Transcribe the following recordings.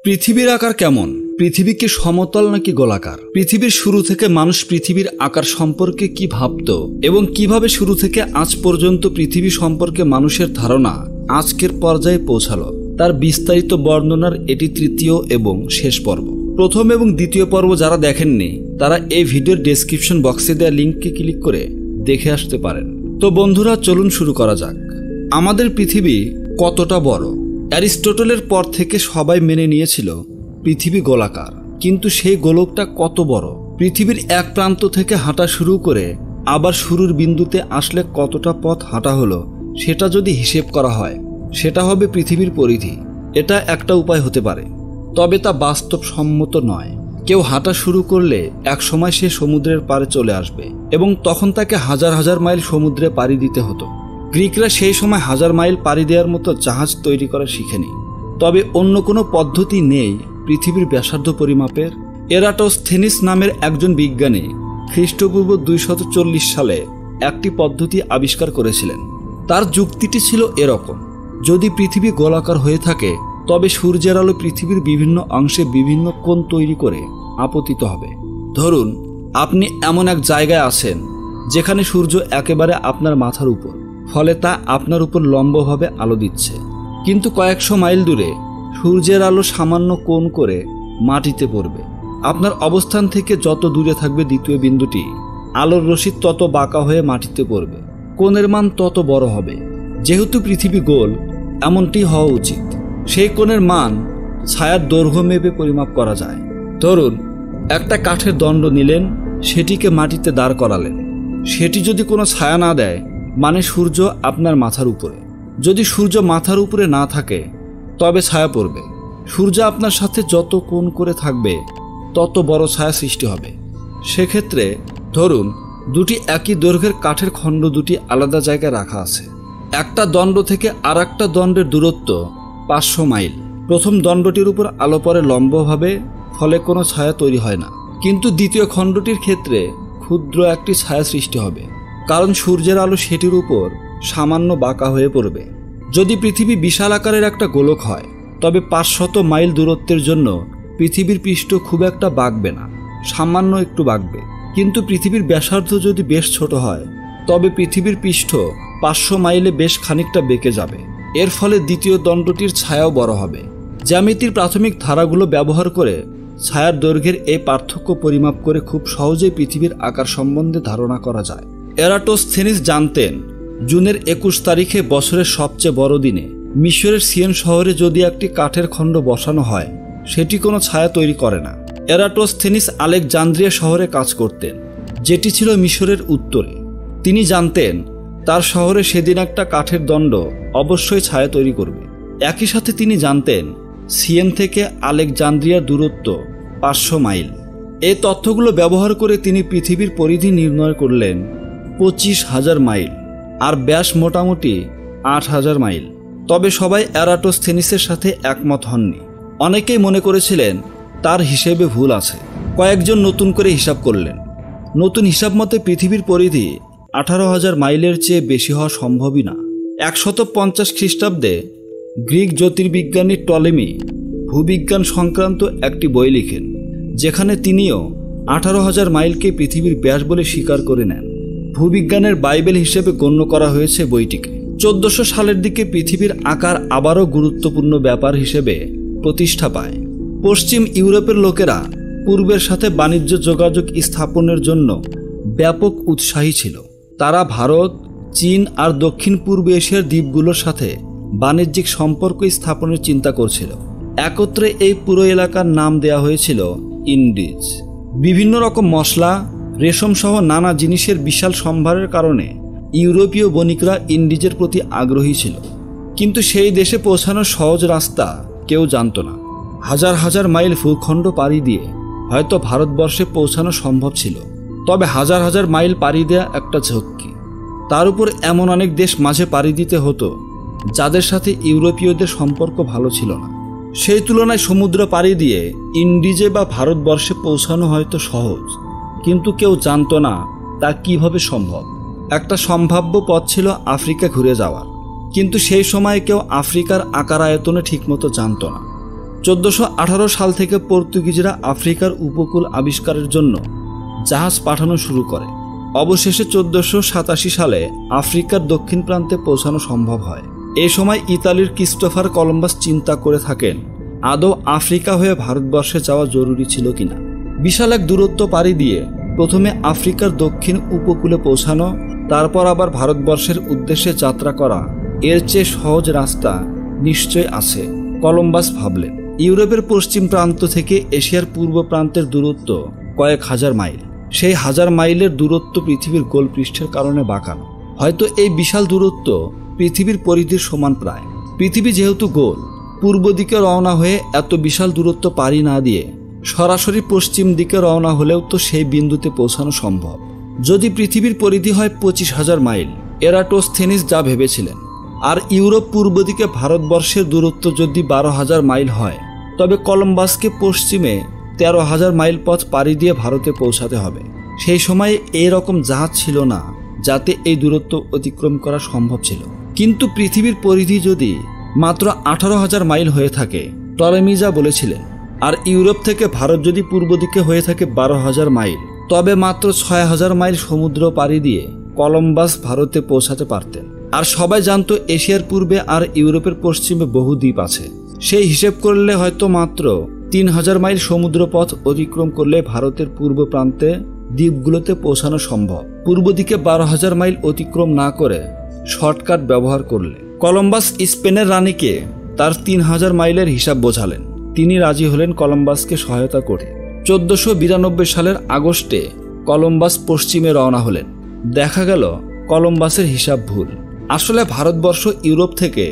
পৃথিবীর আকার কেমন? পৃথিবী কি সমতল নাকি গোলাকার? পৃথিবীর শুরু থেকে মানুষ পৃথিবীর আকার সম্পর্কে কি ভাবত এবং কিভাবে শুরু থেকে আজ পর্যন্ত পৃথিবী সম্পর্কে মানুষের ধারণা আজকের পর্যায়ে পৌঁছালো, তার বিস্তারিত বর্ণনার এটি তৃতীয় এবং শেষ পর্ব। প্রথম এবং দ্বিতীয় পর্ব যারা দেখেননি তারা এই ভিডিওর ডেসক্রিপশন বক্সে দেওয়া লিঙ্ককে ক্লিক করে দেখে আসতে পারেন। তো বন্ধুরা, চলুন শুরু করা যাক। আমাদের পৃথিবী কতটা বড়? অ্যারিস্টটলের পর থেকে সবাই মেনে নিয়েছিল পৃথিবী গোলাকার, কিন্তু সেই গোলকটা কত বড়? পৃথিবীর এক প্রান্ত থেকে হাঁটা শুরু করে আবার শুরুর বিন্দুতে আসলে কতটা পথ হাঁটা হলো, সেটা যদি হিসেব করা হয় সেটা হবে পৃথিবীর পরিধি। এটা একটা উপায় হতে পারে, তবে তা বাস্তবসম্মত নয়। কেউ হাঁটা শুরু করলে এক সময় সে সমুদ্রের পাড়ে চলে আসবে এবং তখন তাকে হাজার হাজার মাইল সমুদ্রে পাড়ি দিতে হতো। গ্রিকরা সেই সময় হাজার মাইল পাড়ি দেওয়ার মতো জাহাজ তৈরি করা শিখেনি। তবে অন্য কোনো পদ্ধতি নেই পৃথিবীর ব্যাসার্ধ পরিমাপের। এরাটোস্থেনিস নামের একজন বিজ্ঞানী খ্রিস্টপূর্ব 240 সালে একটি পদ্ধতি আবিষ্কার করেছিলেন। তার যুক্তিটি ছিল এরকম: যদি পৃথিবী গোলাকার হয়ে থাকে তবে সূর্যের আলো পৃথিবীর বিভিন্ন অংশে বিভিন্ন কোণ তৈরি করে আপতিত হবে। ধরুন আপনি এমন এক জায়গায় আছেন যেখানে সূর্য একেবারে আপনার মাথার উপর, ফলে তা আপনার উপর লম্বভাবে আলো দিচ্ছে। কিন্তু কয়েকশো মাইল দূরে সূর্যের আলো সামান্য কোণ করে মাটিতে পড়বে। আপনার অবস্থান থেকে যত দূরে থাকবে দ্বিতীয় বিন্দুটি, আলোর রশ্মি তত বাঁকা হয়ে মাটিতে পড়বে, কোণের মান তত বড় হবে। যেহেতু পৃথিবী গোল, এমনটি হওয়া উচিত। সেই কোণের মান ছায়ার দৈর্ঘ্য মেপে পরিমাপ করা যায়। ধরুন একটা কাঠের দণ্ড নিলেন, সেটিকে মাটিতে দাঁড় করালেন। সেটি যদি কোনো ছায়া না দেয়, মানে সূর্য আপনার মাথার উপরে। যদি সূর্য মাথার উপরে না থাকে তবে ছায়া পড়বে। সূর্য আপনার সাথে যত কোণ করে থাকবে তত বড় ছায়া সৃষ্টি হবে। সেক্ষেত্রে ধরুন দুটি একই দৈর্ঘ্যের কাঠের খণ্ড দুটি আলাদা জায়গায় রাখা আছে। একটা দণ্ড থেকে আর একটা দণ্ডের দূরত্ব 500 মাইল। প্রথম দণ্ডটির উপর আলো পড়ে লম্বভাবে, ফলে কোনো ছায়া তৈরি হয় না। কিন্তু দ্বিতীয় খণ্ডটির ক্ষেত্রে ক্ষুদ্র একটি ছায়া সৃষ্টি হবে, কারণ সূর্যের আলো সেটির উপর সামান্য বাঁকা হয়ে পড়বে। যদি পৃথিবী বিশাল আকারের একটা গোলক হয় তবে 500 মাইল দূরত্বের জন্য পৃথিবীর পৃষ্ঠ খুব একটা বাঁকবে না, সামান্য একটু বাঁকবে। কিন্তু পৃথিবীর ব্যাসার্ধ যদি বেশ ছোট হয় তবে পৃথিবীর পৃষ্ঠ 500 মাইলে বেশ খানিকটা বেঁকে যাবে। এর ফলে দ্বিতীয় দণ্ডটির ছায়াও বড় হবে। জ্যামিতির প্রাথমিক ধারাগুলো ব্যবহার করে ছায়ার দৈর্ঘ্যের এই পার্থক্য পরিমাপ করে খুব সহজেই পৃথিবীর আকার সম্বন্ধে ধারণা করা যায়। এরাটোস্থেনিস জানতেন জুনের 21 তারিখে বছরের সবচেয়ে বড় দিনে মিশরের সিয়েন শহরে যদি একটি কাঠের খণ্ড বসানো হয় সেটি কোনো ছায়া তৈরি করে না। এরাটোস্থেনিস আলেকজান্দ্রিয়া শহরে কাজ করতেন, যেটি ছিল মিশরের উত্তরে। তিনি জানতেন তার শহরে সেদিন একটা কাঠের দণ্ড অবশ্যই ছায়া তৈরি করবে। একই সাথে তিনি জানতেন সিয়েন থেকে আলেকজান্দ্রিয়ার দূরত্ব 500 মাইল। এই তথ্যগুলো ব্যবহার করে তিনি পৃথিবীর পরিধি নির্ণয় করলেন 25,000 মাইল, আর ব্যাস মোটামুটি 8,000 মাইল। তবে সবাই এরাটোস্থেনিসের সাথে একমত হননি। অনেকেই মনে করেছিলেন তার হিসেবে ভুল আছে। কয়েকজন নতুন করে হিসাব করলেন। নতুন হিসাব মতে পৃথিবীর পরিধি 18,000 মাইলের চেয়ে বেশি হওয়া সম্ভবই না। 150 খ্রিস্টাব্দে গ্রিক জ্যোতির্বিজ্ঞানী টলেমি ভূবিজ্ঞান সংক্রান্ত একটি বই লিখেন, যেখানে তিনিও 18,000 মাইলকে পৃথিবীর ব্যাস বলে স্বীকার করে নেন। ভূবিজ্ঞানের বাইবেল হিসেবে গণ্য করা হয়েছে বইটিকে। 1400 সালের দিকে পৃথিবীর আকার আবারও গুরুত্বপূর্ণ ব্যাপার হিসেবে প্রতিষ্ঠা পায়। পশ্চিম ইউরোপের লোকেরা পূর্বের সাথে বাণিজ্য যোগাযোগ স্থাপনের জন্য ব্যাপক উৎসাহী ছিল। তারা ভারত, চীন আর দক্ষিণ পূর্ব এশিয়ার দ্বীপগুলোর সাথে বাণিজ্যিক সম্পর্ক স্থাপনের চিন্তা করছিল। একত্রে এই পুরো এলাকার নাম দেয়া হয়েছিল ইন্ডিজ। বিভিন্ন রকম মশলা, রেশম সহ নানা জিনিসের বিশাল সম্ভারের কারণে ইউরোপীয় বণিকরা ইন্ডিজের প্রতি আগ্রহী ছিল। কিন্তু সেই দেশে পৌঁছানোর সহজ রাস্তা কেউ জানত না। হাজার হাজার মাইল ভূখণ্ড পাড়ি দিয়ে হয়তো ভারতবর্ষে পৌঁছানো সম্ভব ছিল, তবে হাজার হাজার মাইল পাড়ি দেয়া একটা ঝক্কি। তার উপর এমন অনেক দেশ মাঝে পাড়ি দিতে হতো যাদের সাথে ইউরোপীয়দের সম্পর্ক ভালো ছিল না। সেই তুলনায় সমুদ্র পাড়ি দিয়ে ইন্ডিজে বা ভারতবর্ষে পৌঁছানো হয়তো সহজ, কিন্তু কেউ জানত না তা কিভাবে সম্ভব। একটা সম্ভাব্য পথ ছিল আফ্রিকা ঘুরে যাওয়ার, কিন্তু সেই সময় কেউ আফ্রিকার আকার আয়তনে ঠিকমতো জানত না। 1418 সাল থেকে পর্তুগিজরা আফ্রিকার উপকূল আবিষ্কারের জন্য জাহাজ পাঠানো শুরু করে। অবশেষে 1487 সালে আফ্রিকার দক্ষিণ প্রান্তে পৌঁছানো সম্ভব হয়। এই সময় ইতালির ক্রিস্টোফার কলম্বাস চিন্তা করে থাকেন আদৌ আফ্রিকা হয়ে ভারতবর্ষে যাওয়া জরুরি ছিল কিনা। বিশাল এক দূরত্ব পাড়ি দিয়ে প্রথমে আফ্রিকার দক্ষিণ উপকূলে পৌঁছানো, তারপর আবার ভারতবর্ষের উদ্দেশ্যে যাত্রা করা, এর চেয়ে সহজ রাস্তা নিশ্চয় আছে, কলম্বাস ভাবলেন। ইউরোপের পশ্চিম প্রান্ত থেকে এশিয়ার পূর্ব প্রান্তের দূরত্ব কয়েক হাজার মাইল। সেই হাজার মাইলের দূরত্ব পৃথিবীর গোল পৃষ্ঠের কারণে বাঁকানো। হয়তো এই বিশাল দূরত্ব পৃথিবীর পরিধির সমান প্রায়। পৃথিবী যেহেতু গোল, পূর্ব দিকে রওনা হয়ে এত বিশাল দূরত্ব পাড়ি না দিয়ে সরাসরি পশ্চিম দিকে রওনা হলেও তো সেই বিন্দুতে পৌঁছানো সম্ভব। যদি পৃথিবীর পরিধি হয় 25,000 মাইল, এরাটোস্থেনিস যা ভেবেছিলেন, আর ইউরোপ পূর্ব দিকে ভারতবর্ষের দূরত্ব যদি 12,000 মাইল হয়, তবে কলম্বাসকে পশ্চিমে 13,000 মাইল পথ পাড়ি দিয়ে ভারতে পৌঁছাতে হবে। সেই সময়ে এরকম জাহাজ ছিল না যাতে এই দূরত্ব অতিক্রম করা সম্ভব ছিল। কিন্তু পৃথিবীর পরিধি যদি মাত্র 18,000 মাইল হয়ে থাকে, টলেমি যা বলেছিলেন, আর ইউরোপ থেকে ভারত যদি পূর্ব দিকে হয়ে থাকে 12,000 মাইল, তবে মাত্র 6,000 মাইল সমুদ্র পাড়ি দিয়ে কলম্বাস ভারতে পৌঁছাতে পারতেন। আর সবাই জানতো এশিয়ার পূর্বে আর ইউরোপের পশ্চিমে বহু দ্বীপ আছে। সেই হিসেব করলে হয়তো মাত্র 3,000 মাইল সমুদ্র পথ অতিক্রম করলে ভারতের পূর্ব প্রান্তে দ্বীপগুলোতে পৌঁছানো সম্ভব। পূর্ব দিকে 12,000 মাইল অতিক্রম না করে শর্টকাট ব্যবহার করলে। কলম্বাস স্পেনের রানীকে তার 3,000 মাইলের হিসাব বোঝালেন। তিনি রাজি হলেন কলম্বাসকে সহায়তা করতে। 1492 সালের আগস্টে কলম্বাস পশ্চিমে রওনা হলেন। দেখা গেল কলম্বাসের হিসাব ভুল। আসলে ভারতবর্ষ ইউরোপ থেকে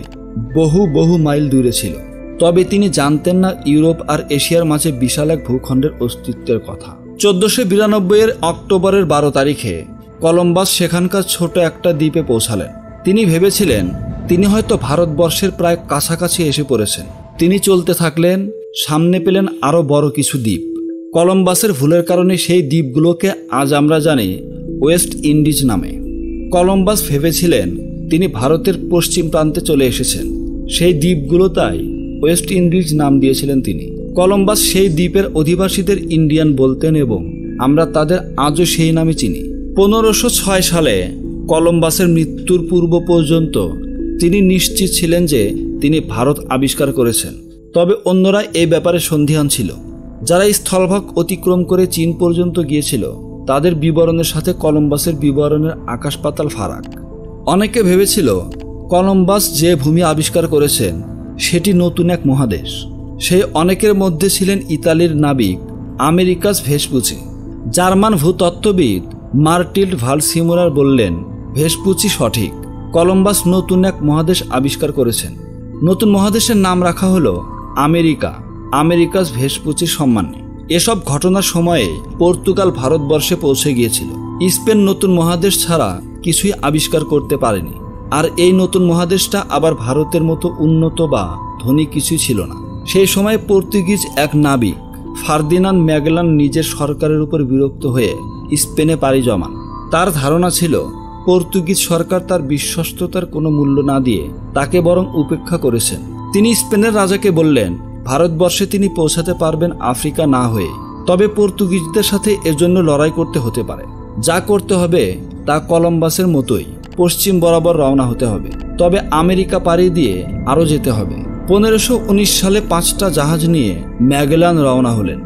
বহু বহু মাইল দূরে ছিল। তবে তিনি জানতেন না ইউরোপ আর এশিয়ার মাঝে বিশাল এক ভূখণ্ডের অস্তিত্বের কথা। 1492 অক্টোবরের 12 তারিখে কলম্বাস সেখানকার ছোট একটা দ্বীপে পৌঁছালেন। তিনি ভেবেছিলেন তিনি হয়তো ভারতবর্ষের প্রায় কাছাকাছি এসে পড়েছেন। তিনি চলতে থাকলেন, সামনে পেলেন আরও বড় কিছু দ্বীপ। কলম্বাসের ভুলের কারণে সেই দ্বীপগুলোকে আজ আমরা জানি ওয়েস্ট ইন্ডিজ নামে। কলম্বাস ভেবেছিলেন তিনি ভারতের পশ্চিম প্রান্তে চলে এসেছেন। সেই দ্বীপগুলো তাই ওয়েস্ট ইন্ডিজ নাম দিয়েছিলেন তিনি। কলম্বাস সেই দ্বীপের অধিবাসীদের ইন্ডিয়ান বলতেন এবং আমরা তাদের আজও সেই নামে চিনি। 1506 সালে কলম্বাসের মৃত্যুর পূর্ব পর্যন্ত তিনি নিশ্চিত ছিলেন যে তিনি ভারত আবিষ্কার করেছেন। তবে অন্যরা এই ব্যাপারে সন্দিহান ছিল। যারা স্থলভাগ অতিক্রম করে চীন পর্যন্ত গিয়েছিল তাদের বিবরণের সাথে কলম্বাসের বিবরণের আকাশ পাতাল ফারাক। অনেকে ভেবেছিল কলম্বাস যে ভূমি আবিষ্কার করেছেন সেটি নতুন এক মহাদেশ। সেই অনেকের মধ্যে ছিলেন ইতালির নাবিক আমেরিকাস ভেসপুচি। জার্মান ভূতত্ত্ববিদ মার্টিল্ড ভালসিমুলার বললেন ভেসপুচি সঠিক, কলম্বাস নতুন এক মহাদেশ আবিষ্কার করেছেন। নতুন মহাদেশের নাম রাখা হলো আমেরিকা, আমেরিকাস ভেসপুচির সম্মানে। এসব ঘটনার সময়ে পর্তুগাল ভারতবর্ষে পৌঁছে গিয়েছিল। স্পেন নতুন মহাদেশ ছাড়া কিছুই আবিষ্কার করতে পারেনি। আর এই নতুন মহাদেশটা আবার ভারতের মতো উন্নত বা ধনী কিছুই ছিল না। সেই সময় পর্তুগিজ এক নাবিক ফার্দিনান্দ ম্যাগেলান নিজের সরকারের উপর বিরক্ত হয়ে স্পেনে পাড়ি জমান। তার ধারণা ছিল পর্তুগিজ সরকার তার বিশ্বস্ততার কোনো মূল্য না দিয়ে তাকে বরং উপেক্ষা করেছেন। তিনি স্পেনের রাজাকে বললেন ভারতবর্ষে তিনি পৌঁছাতে পারবেন আফ্রিকা না হয়ে, তবে পর্তুগিজদের সাথে এজন্য লড়াই করতে হতে পারে। যা করতে হবে তা কলম্বাসের মতোই পশ্চিম বরাবর রওনা হতে হবে, তবে আমেরিকা পাড়ি দিয়ে আরও যেতে হবে। 1519 সালে 5টা জাহাজ নিয়ে ম্যাগেলান রওনা হলেন।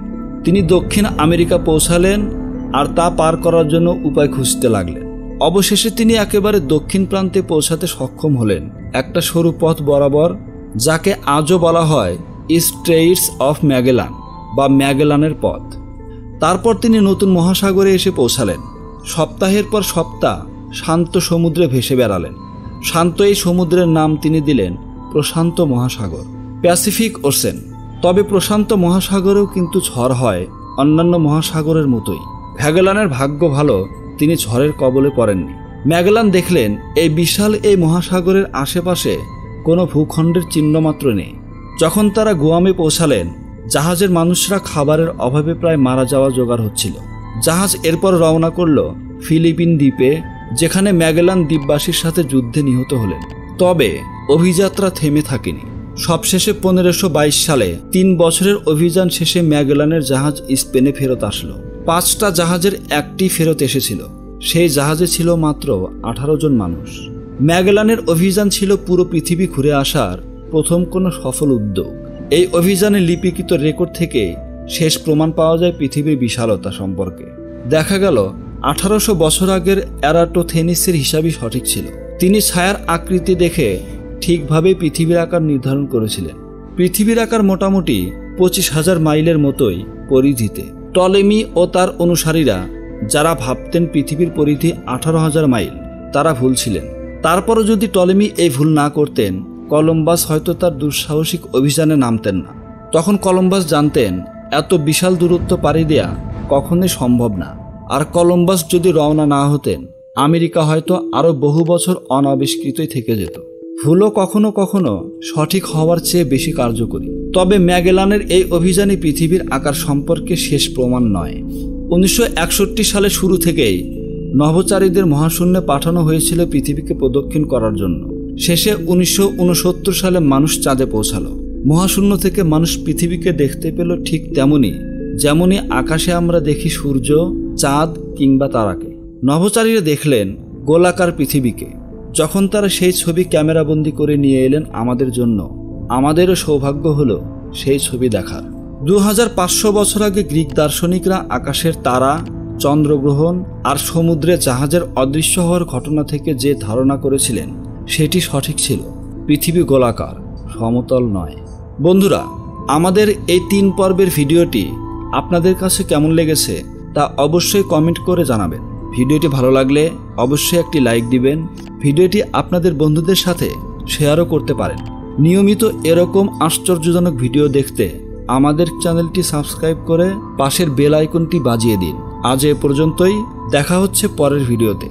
তিনি দক্ষিণ আমেরিকা পৌঁছালেন আর তা পার করার জন্য উপায় খুঁজতে লাগলেন। অবশেষে তিনি একেবারে দক্ষিণ প্রান্তে পৌঁছাতে সক্ষম হলেন একটা সরু পথ বরাবর, যাকে আজও বলা হয় স্ট্রেইটস অফ ম্যাগেলান বা ম্যাগেলানের পথ। তারপর তিনি নতুন মহাসাগরে এসে পৌঁছালেন। সপ্তাহের পর সপ্তাহ শান্ত সমুদ্রে ভেসে বেড়ালেন। শান্ত এই সমুদ্রের নাম তিনি দিলেন প্রশান্ত মহাসাগর, প্যাসিফিক ওশেন। তবে প্রশান্ত মহাসাগরেও কিন্তু ঝড় হয় অন্যান্য মহাসাগরের মতোই। ম্যাগেলানের ভাগ্য ভালো, তিনি ঝড়ের কবলে পড়েননি। ম্যাগেলান দেখলেন এই বিশাল এই মহাসাগরের আশেপাশে কোনো ভূখণ্ডের চিহ্নমাত্র নেই। যখন তারা গুয়ামে পৌঁছালেন, জাহাজের মানুষরা খাবারের অভাবে প্রায় মারা যাওয়া জোগাড় হচ্ছিল। জাহাজ এরপর রওনা করল ফিলিপিন দ্বীপে, যেখানে ম্যাগেলান দ্বীপবাসীর সাথে যুদ্ধে নিহত হলেন। তবে অভিযাত্রা থেমে থাকেনি। সবশেষে 1522 সালে 3 বছরের অভিযান শেষে ম্যাগেলানের জাহাজ স্পেনে ফেরত আসলো। 5টা জাহাজের একটি ফেরত এসেছিল। সেই জাহাজে ছিল মাত্র 18 জন মানুষ। ম্যাগেলানের অভিযান ছিল পুরো পৃথিবী ঘুরে আসার প্রথম কোনো সফল উদ্যোগ। এই অভিযানে লিপিকৃত রেকর্ড থেকে শেষ প্রমাণ পাওয়া যায় পৃথিবীর বিশালতা সম্পর্কে। দেখা গেল 1800 বছর আগের এরাটোথেনিসের হিসাবই সঠিক ছিল। তিনি ছায়ার আকৃতি দেখে ঠিকভাবে পৃথিবীর আকার নির্ধারণ করেছিলেন। পৃথিবীর আকার মোটামুটি 25,000 মাইলের মতোই পরিধিতে। টলেমি ও তার অনুসারীরা যারা ভাবতেন পৃথিবীর পরিধি 18,000 মাইল, তারা ভুল ছিলেন। তারপরও যদি টলেমি এই ভুল না করতেন, কলম্বাস হয়তো তার দুঃসাহসিক অভিযানে নামতেন না। তখন কলম্বাস জানতেন এত বিশাল দূরত্ব পাড়ি দেয়া কখনোই সম্ভব না। আর কলম্বাস যদি রওনা না হতেন, আমেরিকা হয়তো আরও বহু বছর অনাবিষ্কৃতই থেকে যেত। ভুলও কখনো কখনো সঠিক হওয়ার চেয়ে বেশি কার্যকরী। তবে ম্যাগেলানের এই অভিযানই পৃথিবীর আকার সম্পর্কে শেষ প্রমাণ নয়। 1961 সালের শুরু থেকেই নভোচারীদের মহাশূন্যে পাঠানো হয়েছিল পৃথিবীকে প্রদক্ষিণ করার জন্য। শেষে 1969 সালে মানুষ চাঁদে পৌঁছালো। মহাশূন্য থেকে মানুষ পৃথিবীকে দেখতে পেল ঠিক যেমনই আকাশে আমরা দেখি সূর্য, চাঁদ কিংবা তারাকে। নভোচারীরা দেখলেন গোলাকার পৃথিবীকে। যখন তারা সেই ছবি ক্যামেরাবন্দি করে নিয়ে এলেন আমাদের জন্য, আমাদেরও সৌভাগ্য হলো সেই ছবি দেখার। 2500 বছর আগে গ্রিক দার্শনিকরা আকাশের তারা, চন্দ্রগ্রহণ আর সমুদ্রে জাহাজের অদৃশ্য হওয়ার ঘটনা থেকে যে ধারণা করেছিলেন সেটি সঠিক ছিল। পৃথিবী গোলাকার, সমতল নয়। বন্ধুরা, আমাদের এই 3 পর্বের ভিডিওটি আপনাদের কাছে কেমন লেগেছে তা অবশ্যই কমেন্ট করে জানাবেন। ভিডিওটি ভালো লাগলে অবশ্যই একটি লাইক দিবেন। ভিডিওটি আপনাদের বন্ধুদের সাথে শেয়ারও করতে পারেন। নিয়মিত এরকম আশ্চর্যজনক ভিডিও দেখতে আমাদের চ্যানেলটি সাবস্ক্রাইব করে পাশের বেল আইকনটি বাজিয়ে দিন। আজ এ পর্যন্তই, দেখা হচ্ছে পরের ভিডিওতে।